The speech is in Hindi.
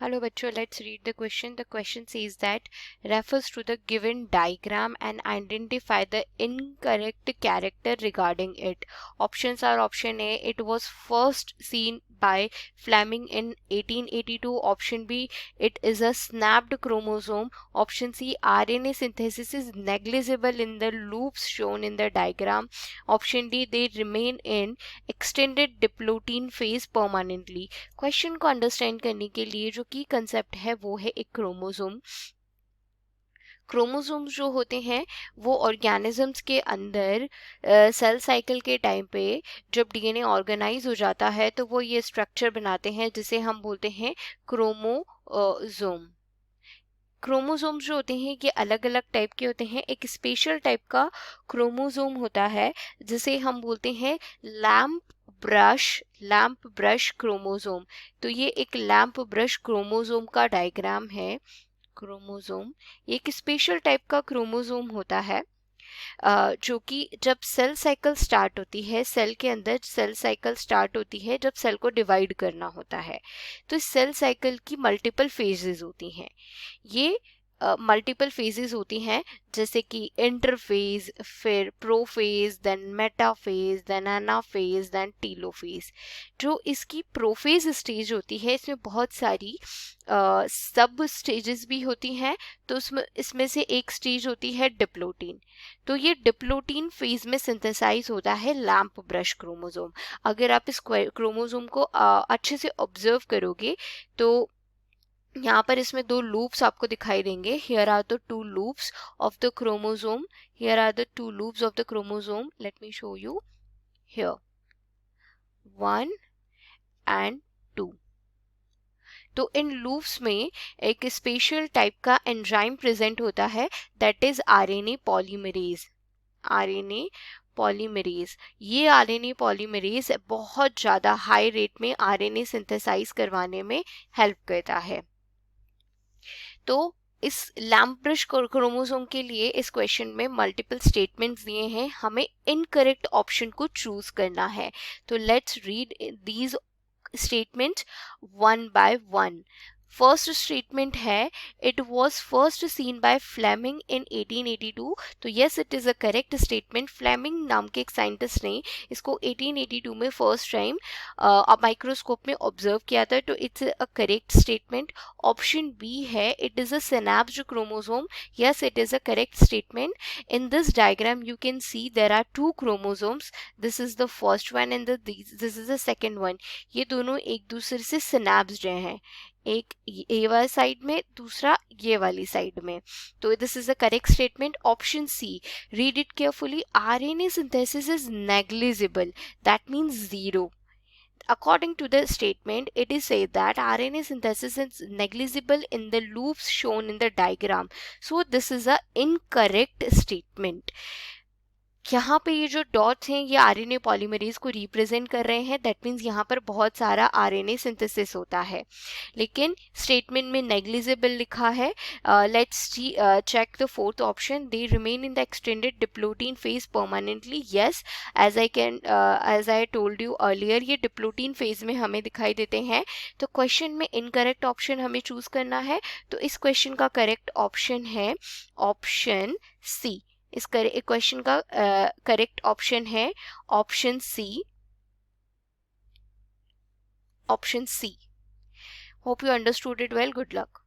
Hello बच्चों, let's read the question. The question says that refers to the given diagram and identify the incorrect character regarding it. Options are option A, it was first seen by Fleming in 1882. Option B, it is a snapped chromosome. Option C, RNA synthesis is negligible in the loops shown in the diagram. Option D, they remain in extended diplotin phase permanently. Question को अंडरस्टैंड करने के लिए जो की कंसेप्ट है वो है एक क्रोमोसोम। क्रोमोसोम्स जो होते हैं वो ऑर्गेनिजम्स के अंदर सेल साइकिल के टाइम पे जब डीएनए ऑर्गेनाइज हो जाता है तो वो ये स्ट्रक्चर बनाते हैं जिसे हम बोलते हैं क्रोमोसोम। क्रोमोसोम्स जो होते हैं ये अलग अलग टाइप के होते हैं। एक स्पेशल टाइप का क्रोमोसोम होता है जिसे हम बोलते हैं लैंप ब्रश क्रोमोसोम। तो ये एक लैंप ब्रश क्रोमोसोम का डायग्राम है। क्रोमोसोम ये एक स्पेशल टाइप का क्रोमोसोम होता है जो कि जब सेल साइकिल स्टार्ट होती है, सेल के अंदर सेल साइकिल स्टार्ट होती है जब सेल को डिवाइड करना होता है। तो इस सेल साइकिल की मल्टीपल फेजेस होती हैं। ये मल्टीपल फेजेस होती हैं जैसे कि इंटरफेज, फिर prophase, then metaphase, then anaphase, then telophase. जो इसकी प्रोफेज स्टेज होती है इसमें बहुत सारी सब स्टेजेस भी होती हैं। तो इसमें से एक स्टेज होती है डिप्लोटीन। तो ये डिप्लोटीन फेज में सिंथेसाइज होता है लैंप ब्रश क्रोमोसोम। अगर आप इस क्रोमोसोम को अच्छे से ऑब्जर्व करोगे तो यहाँ पर इसमें दो लूप्स आपको दिखाई देंगे। Here are the two loops of the chromosome. Here are the two loops of the chromosome. Let me show you here 1 and 2। तो इन लूप्स में एक स्पेशल टाइप का एंजाइम प्रेजेंट होता है that is RNA polymerase. RNA polymerase, ये आरएनए पॉलीमरेज बहुत ज़्यादा हाई रेट में आरएनए सिंथेसाइज करवाने में हेल्प करता है। तो इस लैंप ब्रश क्रोमोसोम के लिए इस क्वेश्चन में मल्टीपल स्टेटमेंट्स दिए हैं, हमें इनकरेक्ट ऑप्शन को चूज करना है। तो let's read these statement one by one. First statement है it was first seen by Fleming in 1882। तो yes, it is a correct statement. Fleming नाम के एक साइंटिस्ट ने इसको 1882 में फर्स्ट टाइम माइक्रोस्कोप में ऑब्जर्व किया था। तो it's a correct statement. Option B है it is a synapsed chromosome. Yes, it is a correct statement. In this diagram you can C there are two chromosomes. This is the first one and this is the second one. ये दोनों एक दूसरे से सिनैप्स्ड हैं, एक ये वाली साइड में, दूसरा ये वाली साइड में। तो this is the correct statement. Option C, read it carefully, RNA synthesis is negligible, that means zero. According to the statement, it is said that RNA synthesis is negligible in the loops shown in the diagram. So this is a incorrect statement. यहाँ पे ये जो डॉट्स हैं ये आरएनए पॉलीमरेज को रिप्रेजेंट कर रहे हैं। दैट मीन्स यहाँ पर बहुत सारा आरएनए सिंथेसिस होता है, लेकिन स्टेटमेंट में नेग्लिजिबल लिखा है। Let's check the fourth option, they remain in the extended diplotene phase permanently. Yes, as I told you earlier, ये डिप्लोटीन फेज में हमें दिखाई देते हैं। तो क्वेश्चन में इनकरेक्ट ऑप्शन हमें चूज करना है। तो इस क्वेश्चन का करेक्ट ऑप्शन है ऑप्शन सी। इस क्वेश्चन का करेक्ट ऑप्शन है option C. Option C. Hope you understood it well. Good luck.